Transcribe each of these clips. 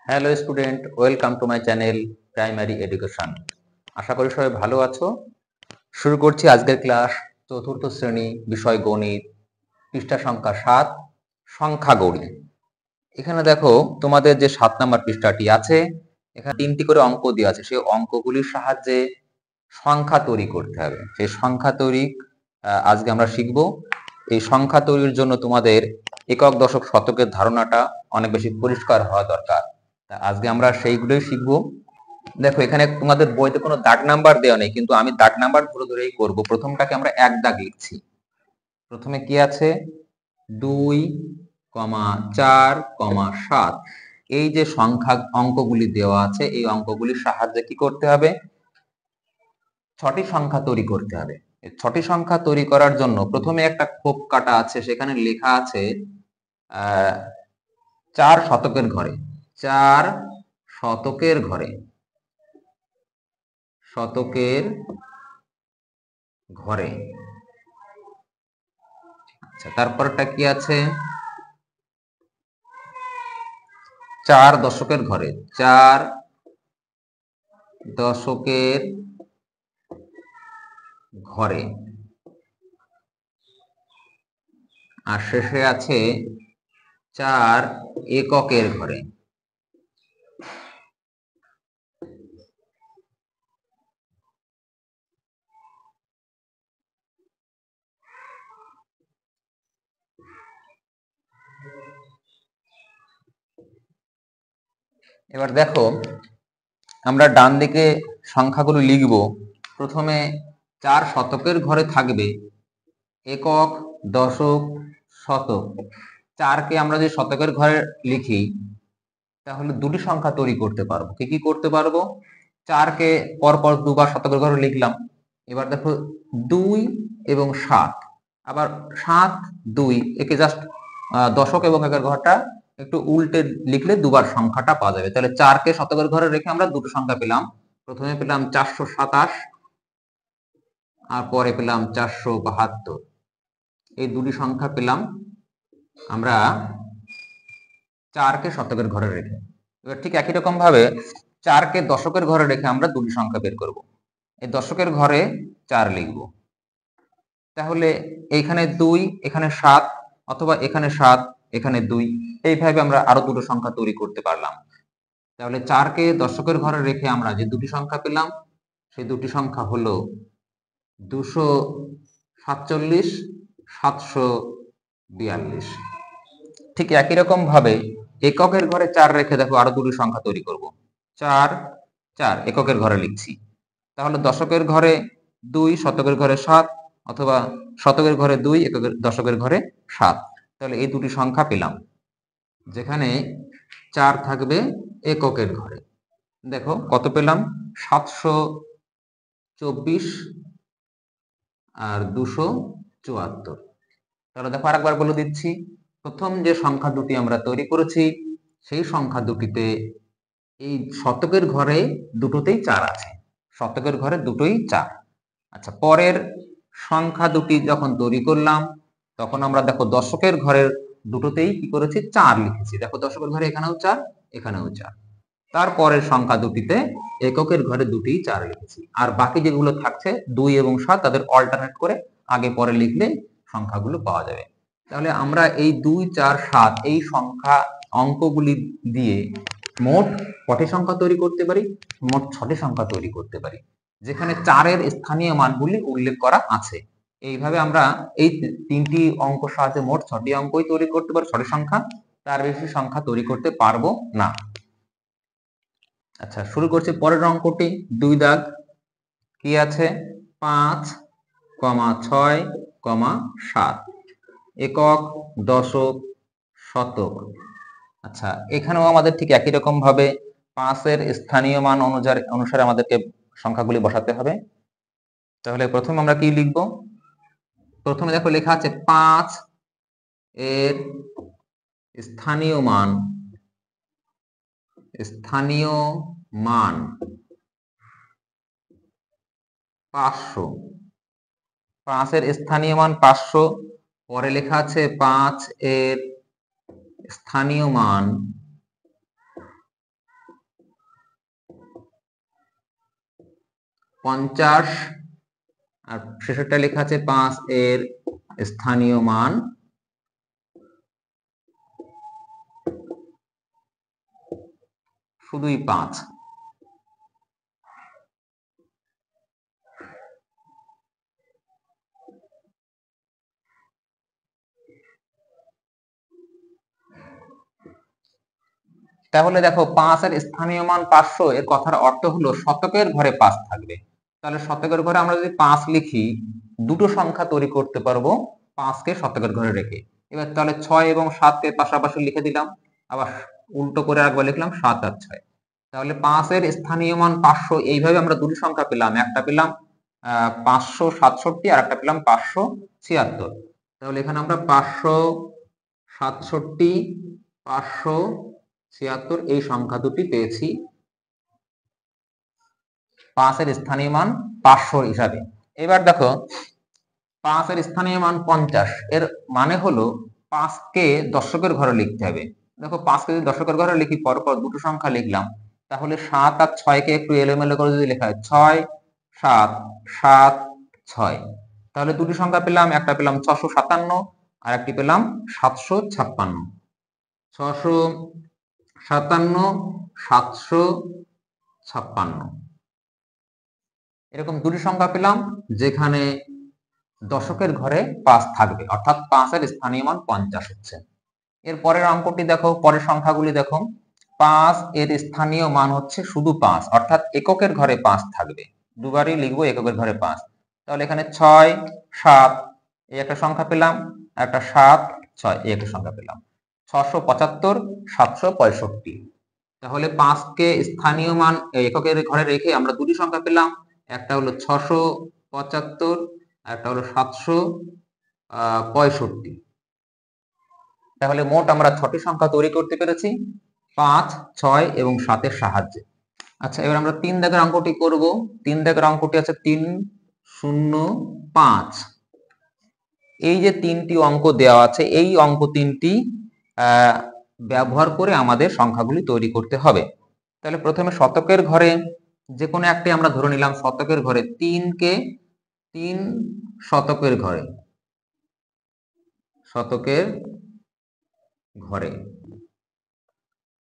Hello student, welcome to my channel primary education. আশা করি সবাই ভালো আছো। শুরু করছি আজকের ক্লাস। চতুর্থ শ্রেণী, বিষয় গণিত, পৃষ্ঠা সংখ্যা 7, সংখ্যাগড়ি। এখানে দেখো তোমাদের যে 7 নম্বর পৃষ্ঠাটি আছে, এখানে 3টি করে অঙ্ক দেওয়া আছে। সেই অঙ্কগুলির সাহায্যে সংখ্যা তৈরি করতে হবে। সেই সংখ্যা তৈরি আজকে আমরা শিখব। এই সংখ্যা তৈরির জন্য তোমাদের একক, দশক, শতকের ধারণাটা অনেক বেশি পরিষ্কার হওয়া দরকার। আজকে আমরা সেইগুলোই শিখবো। দেখো এখানে তোমাদের বইতে কোনো দাগ নাম্বার দেওয়া নেই, কিন্তু আমি দাগ নাম্বার ধরে ধরেই করব। প্রথমটাকে আমরা 1 দাগ লিখছি। প্রথমে কি আছে? 2, 4, 7। এই যে সংখ্যা অঙ্কগুলি দেওয়া আছে, এই অঙ্কগুলির সাহায্যে কি করতে হবে? 6টি সংখ্যা তৈরি করতে হবে। এই 6টি সংখ্যা তৈরি করার জন্য প্রথমে একটা খোপ কাটা আছে, সেখানে লেখা আছে 4 শতকের ঘরে। 4 শতকের ঘরে, শতকের ঘরে। আচ্ছা, তারপরটা কি আছে? 4 দশকের ঘরে। 4 দশকের ঘরে। আর শেষে আছে 4 এককের ঘরে। এবার দেখো আমরা ডান দিকে সংখ্যাগুলো লিখব। প্রথমে 4 শতকের ঘরে থাকবে একক, দশক, শতক। 4কে আমরা যদি শতকের ঘরে লিখি তাহলে দুটি সংখ্যা তৈরি করতে পারবো। কি কি করতে পারবো? 4কে পরপর দুবার শতকের ঘরে লিখলাম। এবার দেখো 2 এবং 7, আবার 7, 2, একে জাস্ট দশক এবং একের ঘরটা একটু উল্টে লিখলে দুবার সংখ্যাটা পাওয়া যাবে। তাহলে 4কে শতকের ঘরে রেখে আমরা দুটো সংখ্যা পেলাম। প্রথমে পেলাম 427, আর পরে পেলাম 472। এই দুটি সংখ্যা পেলাম আমরা 4কে শতকের ঘরে রেখে। এবার ঠিক একই রকম ভাবে 4কে দশকের ঘরে রেখে আমরা দুটি সংখ্যা বের করব। এই দশকের ঘরে 4 লিখব। তাহলে এইখানে 2, এখানে 7, অথবা এখানে 7, এখানে 2, এইভাবে আমরা আরো দুটো সংখ্যা তৈরি করতে পারলাম। তাহলে 4কে দশকের ঘরে রেখে আমরা যে দুটি সংখ্যা পেলাম, সেই দুটি সংখ্যা হলো 247, 742। ঠিক একই রকম ভাবে এককের ঘরে 4 রেখে দেখো আরো দুটি সংখ্যা তৈরি করব। 4, 4 এককের ঘরে লিখছি। তাহলে দশকের ঘরে 2, শতকের ঘরে 7, অথবা শতকের ঘরে 2, দশকের ঘরে 7। তাহলে এই দুটি সংখ্যা পেলাম, যেখানে 4 থাকবে এককের ঘরে। দেখো কত পেলাম? 724 আর 274। তাহলে দেখো আরেকবার বলে দিচ্ছি। প্রথম যে সংখ্যা দুটি আমরা তৈরি করেছি, সেই সংখ্যা দুটিতে এই শতকের ঘরে দুটোতেই 4 আছে। শতকের ঘরে দুটোই 4। আচ্ছা, পরের সংখ্যা দুটি যখন তৈরি করলাম, তখন আমরা দেখো দশকের ঘরের দুটোতেই কি করেছি? 4 লিখেছি। দেখো দশকের ঘরে এখানেও 4, এখানেও 4। তারপরের সংখ্যা দুটিতে এককের ঘরে দুটি 4 লিখেছি। আর বাকি যেগুলো থাকছে 2 এবং 7, তাদের অল্টারনেট করে আগে পরে লিখলে সংখ্যাগুলো পাওয়া যাবে। তাহলে আমরা এই 2, 4, 7 এই সংখ্যা অঙ্কগুলি দিয়ে মোট কটি সংখ্যা তৈরি করতে পারি? মোট 6টি সংখ্যা তৈরি করতে পারি, যেখানে 4-এর স্থানীয় মানগুলি উল্লেখ করা আছে। এইভাবে আমরা এই 3টি অঙ্ক সাহায্যে মোট 6টি অঙ্কই তৈরি করতে পারি, 6টি সংখ্যা। তার বেশি সংখ্যা তৈরি করতে পারবো না। আচ্ছা, শুরু করছি পরের অঙ্কটি। 2 দাগ। কি আছে? 5, 6, 7 একক, দশক, শতক। আচ্ছা, এখানেও আমাদের ঠিক একই রকম ভাবে 5-এর স্থানীয় মান অনুসারে আমাদেরকে সংখ্যাগুলি বসাতে হবে। তাহলে প্রথমে আমরা কি লিখব? প্রথমে দেখো লেখা আছে 5 এর স্থানীয় মান, স্থানীয় মান 500। 5-এর স্থানীয় মান 500। পরে লেখা আছে 5 এর স্থানীয় মান 50 আর শেষেরটা লেখা আছে 5 এর স্থানীয় মান শুধুই 5। তাহলে দেখো 5 এর স্থানীয় মান 500, এর কথার অর্থ হলো শতকের ঘরে 5 থাকবে। তাহলে শতকের ঘরে আমরা যদি 5 লিখি, দুটো সংখ্যা তৈরি করতে পারবো 5 কে শতকের ঘরে রেখে। এবার তাহলে 6 এবং 7 কে পাশাপাশি লিখে দিলাম, আবার উল্টো করে একবার লিখলাম 7 আর 6। তাহলে 5 এর স্থানীয় মান 500, এইভাবে আমরা দুটি সংখ্যা পেলাম, একটা পেলাম 567 আর একটা পেলাম 576। তাহলে এখানে আমরা 567, 576 এই সংখ্যা দুটি পেয়েছি 5 এর স্থানীয় মান 500 হিসাবে। এবার দেখো 5 এর স্থানীয় মান 50, এর মানে হলো 5 কে দশকের ঘরে লিখতে হবে। দেখো 5 কে যদি দশকের ঘরে লিখি, পরপর দুটো সংখ্যা লিখলাম, তাহলে 7 আর 6 কে একটু এলোমেলো করে যদি লেখা হয় 6 7 7 6, তাহলে দুটি সংখ্যা পেলাম, একটা পেলাম 657 আর একটি পেলাম 756। 657 756 এরকম দুটি সংখ্যা পেলাম যেখানে দশকের ঘরে 5 থাকবে, অর্থাৎ 5 এর স্থানীয় মান 50 হচ্ছে। এর পরের অঙ্কটি দেখো, পরের সংখ্যাগুলি দেখো। 5 এর স্থানীয় মান হচ্ছে শুধু 5, অর্থাৎ এককের ঘরে 5 থাকবে, দুবারই লিখবো এককের ঘরে 5। তাহলে এখানে 6 7 এই একটা সংখ্যা পেলাম, একটা 7 6 এই একটা সংখ্যা পেলাম, 675 765। তাহলে 5 কে স্থানীয় মান এককের ঘরে রেখে আমরা দুটি সংখ্যা পেলাম, একটা হলো 675 আর একটা হলো 765। তাহলে মোট আমরা 6টি সংখ্যা তৈরি করতে পেরেছি 5 6 এবং 7 এর সাহায্যে। আচ্ছা, এবার আমরা 3 দাগের অঙ্কটি করব। 3 দাগের অঙ্কটি আছে 3 0 5। এই যে তিনটি অঙ্ক দেওয়া আছে, এই অঙ্ক তিনটি ব্যবহার করে আমাদের সংখ্যাগুলি তৈরি করতে হবে। তাহলে প্রথমে শতকের ঘরে যে কোনো একটি আমরা ধরে নিলাম, শতকের ঘরে 3 কে 3 শতকের ঘরে, শতকের ঘরে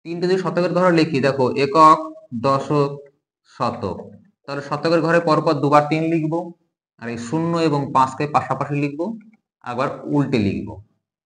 3 যদি শতকের ঘরে লিখি, দেখো একক দশক শতক, তাহলে শতকের ঘরে পরপর দুবার 3 লিখবো, আর এই 0 এবং 5 কে পাশাপাশি লিখবো, আবার উল্টে লিখবো।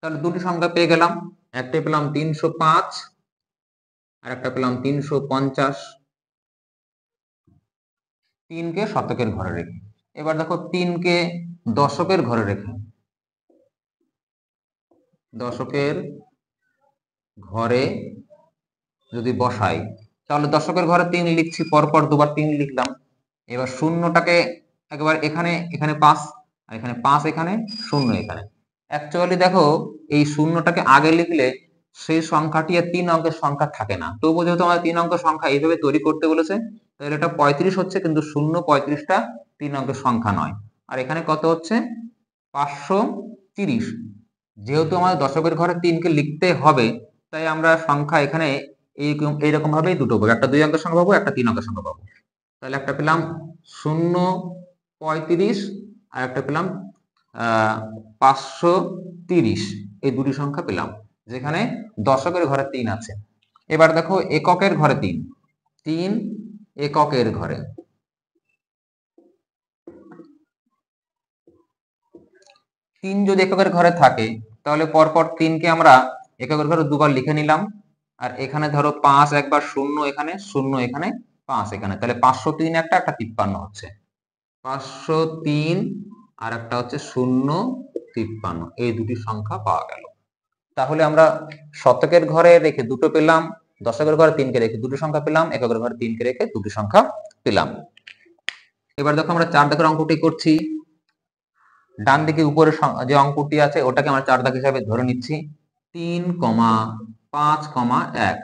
তাহলে দুটি সংখ্যা পেয়ে গেলাম, একটা পেলাম 305 আর একটা পেলাম 350। 3 কে শতকের ঘরে রেখে, এবার দেখো 3 কে দশকের ঘরে রেখে, দশকের ঘরে যদি বসাই, তাহলে দশকের ঘরে 3 লিখছি, পরপর দুবার 3 লিখলাম। এবার শূন্যটাকে একবার এখানে, এখানে 5 আর এখানে 5, এখানে 0 এখানে। অ্যাকচুয়ালি দেখো এই শূন্যটাকে আগে লিখলে সেই সংখ্যাটি আর 3 অঙ্কের সংখ্যা থাকে না। তবুও যেহেতু আমাদের 3 অঙ্কের সংখ্যা এইভাবে তৈরি করতে বলেছে, তাহলে এটা 35 হচ্ছে, কিন্তু 0 35টা 3 অঙ্কের সংখ্যা নয়। আর এখানে কত হচ্ছে 530। যেহেতু আমাদের দশকের ঘরে 3 কে লিখতে হবে, তাই আমরা সংখ্যা এখানে এইরকম ভাবেই দুটো পাবো, একটা 2 অঙ্কের সংখ্যা পাবো, একটা 3 অঙ্কের সংখ্যা পাবো। তাহলে একটা পেলাম 0 35 আর একটা পেলাম 530, এই দুটি সংখ্যা পেলাম যেখানে দশকের ঘরে 3 আছে। এবার দেখো এককের ঘরে 3, 3 এককের ঘরে, 3 যদি এককের ঘরে থাকে, তাহলে পরপর 3 কে আমরা এককের ঘরে দুবার লিখে নিলাম, আর এখানে ধরো 5 একবার, 0 এখানে 0 এখানে 5 এখানে, তাহলে 503 একটা 53 হচ্ছে, 503 আর একটা হচ্ছে 053, এই দুটি সংখ্যা পাওয়া গেল। তাহলে আমরা শতকের ঘরে রেখে দুটো পেলাম, দশকের ঘরে 3 কে রেখে দুটো সংখ্যা পেলাম, এককের ঘরে 3 কে রেখে দুটি সংখ্যা পেলাম। এবার দেখো আমরা 4 দাগের অঙ্কটি করছি। ডান দিকে উপরে যে অঙ্কটি আছে ওটাকে আমরা 4 দাগ হিসাবে ধরে নিচ্ছি। 3, 5, 1,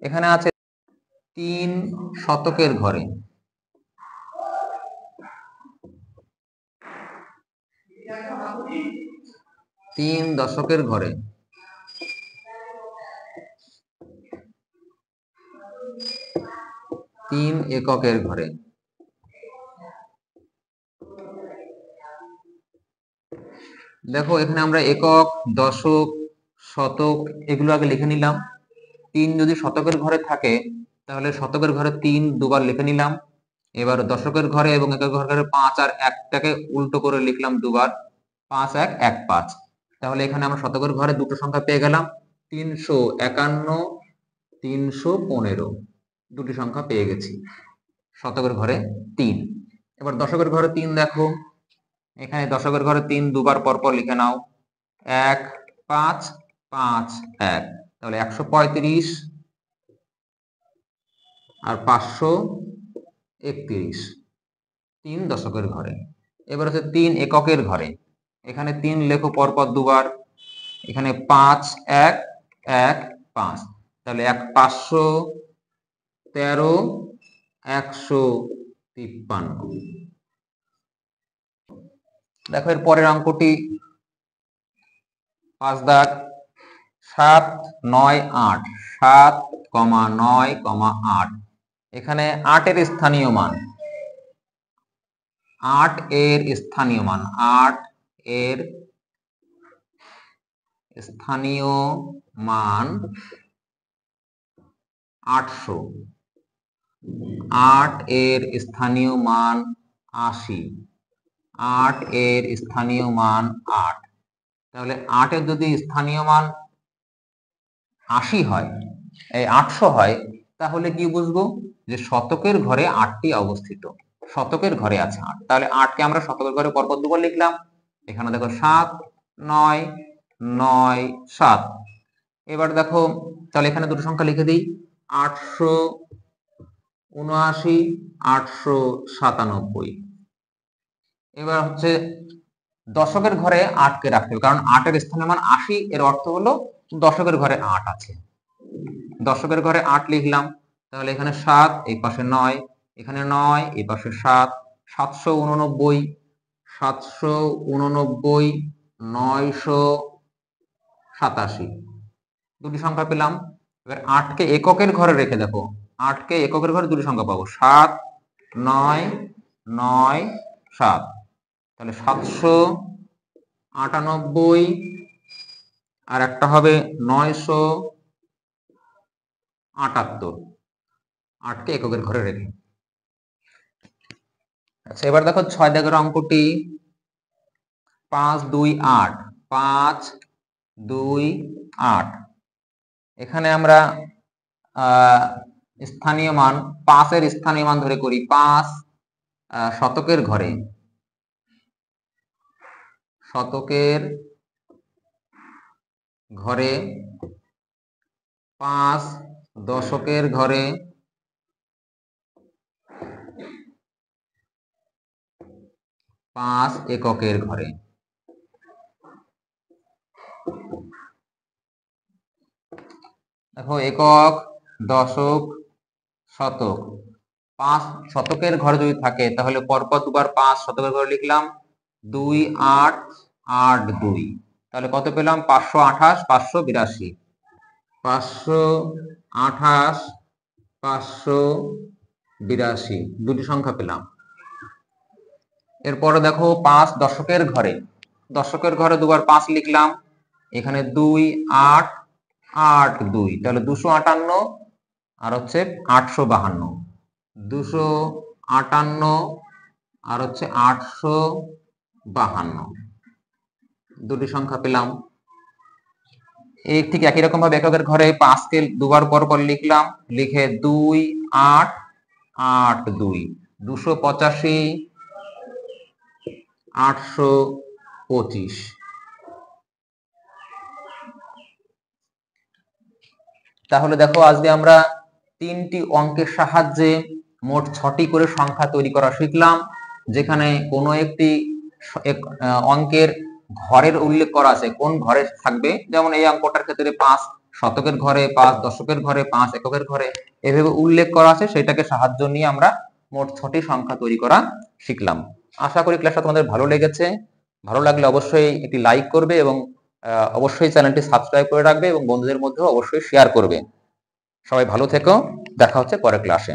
এখানে আছে 3 শতকের ঘরে, 3 দশকের ঘরে, 3 এককের ঘরে, দেখো এখানে আমরা একক, দশক, শতক এগুলো আগে লিখে নিলাম। 3 যদি শতকের ঘরে থাকে তাহলে শতকের ঘরে 3 দুবার লিখে নিলাম। এবার দশকের ঘরে এবং এককের ঘরে 5 আর 1টাকে উল্টো করে লিখলাম দুবার, 5 1 1 5। তাহলে এখানে আমরা শতকের ঘরে দুটো সংখ্যা পেয়ে গেলাম, 351 315, দুটি সংখ্যা পেয়ে গেছি। শতকের ঘরে 3। এবার দশকের ঘরে 3 দেখো, এখানে দশকের ঘরে 3 দুবার পরপর লিখে নাও, 1 5 5 1, তাহলে 135 আর 531, 3 দশকের ঘরে। এবার হচ্ছে 3 এককের ঘরে, এখানে 3 লেখো পরপর দুবার, এখানে 5 1 1 5, তাহলে 513 153। দেখো এর পরের অঙ্কটি 5 দাগ, 7 9 8, 7, 9, 8। এখানে 8 এর স্থানীয় মান, 8 এর স্থানীয় মান, 8 এর স্থানীয় মান 800, 8 এর স্থানীয় মান 80, 8 এর স্থানীয় মান 8। তাহলে 8 এর যদি স্থানীয় মান 80 হয়, এই 800 হয়, তাহলে কি বুঝবো যে শতকের ঘরে 8টি অবস্থিত, শতকের ঘরে আছে 8। তাহলে 8কে আমরা শতকের ঘরে পরপর দুবার লিখলাম। এখানে দেখো 7 9 9 7। এবার দেখো তাহলে এখানে দুটো সংখ্যা লিখে দিই, 879 897। এবার হচ্ছে দশকের ঘরে 8কে রাখতে হবে, কারণ 8 এর স্থানীয় মান 80, এর অর্থ হলো দশকের ঘরে 8 আছে। দশকের ঘরে 8 লিখলাম, তাহলে এখানে 7, এই পাশে 9, এখানে 9, এই পাশে 7, 789 789 987, দুটি সংখ্যা পেলাম। এবার 8কে এককের ঘরে রেখে দেখো, 8কে এককের ঘরে দুটি সংখ্যা পাবো, 7 9 9 7, তাহলে 798 আর একটা হবে 978, 8কে এককের ঘরে রেখে। আচ্ছা এবার দেখো 6 দাগের অঙ্কটি, 5 2 8, 5 2 8। এখানে আমরা স্থানীয় মান 5 এর স্থানীয় মান ধরে করি, 5 শতকের ঘরে, শতকের ঘরে 5 দশকের ঘরে 5 এককের ঘরে। দেখো একক, দশক, শতক, 5 শতকের ঘরে যদি থাকে তাহলে পরপর দুবার 5 শতকের ঘরে লিখলাম, 2 8 8 2, তাহলে কত পেলাম, 528 582, 528 582, দুটি সংখ্যা পেলাম। এরপরে দেখো 5 দশকের ঘরে, দশকের ঘরে দুবার 5 লিখলাম, এখানে 2 8 8 2, তাহলে 258 আর হচ্ছে 852, 258 আর হচ্ছে 852, দুটি সংখ্যা পেলাম। এই ঠিক একই রকম ভাবে এককের ঘরে 5কে দুবার পর পর লিখলাম, লিখে 2 8 8 2, 285 825। তাহলে দেখো আজকে আমরা 3টি অঙ্কের সাহায্যে মোট 6টি করে সংখ্যা তৈরি করা শিখলাম, যেখানে কোনো একটি অঙ্কের ঘরের উল্লেখ করা আছে, কোন ঘরে থাকবে, যেমন এই অঙ্কটার ক্ষেত্রে 5 শতকের ঘরে, 5 দশকের ঘরে, 5 এককের ঘরে, এভাবে উল্লেখ করা আছে, সেটাকে সাহায্য নিয়ে আমরা মোট 6টি সংখ্যা তৈরি করা শিখলাম। আশা করি ক্লাসটা তোমাদের ভালো লেগেছে। ভালো লাগলে অবশ্যই একটি লাইক করবে এবং অবশ্যই চ্যানেলটি সাবস্ক্রাইব করে রাখবে এবং বন্ধুদের মধ্যেও অবশ্যই শেয়ার করবে। সবাই ভালো থেকো, দেখা হচ্ছে পরের ক্লাসে।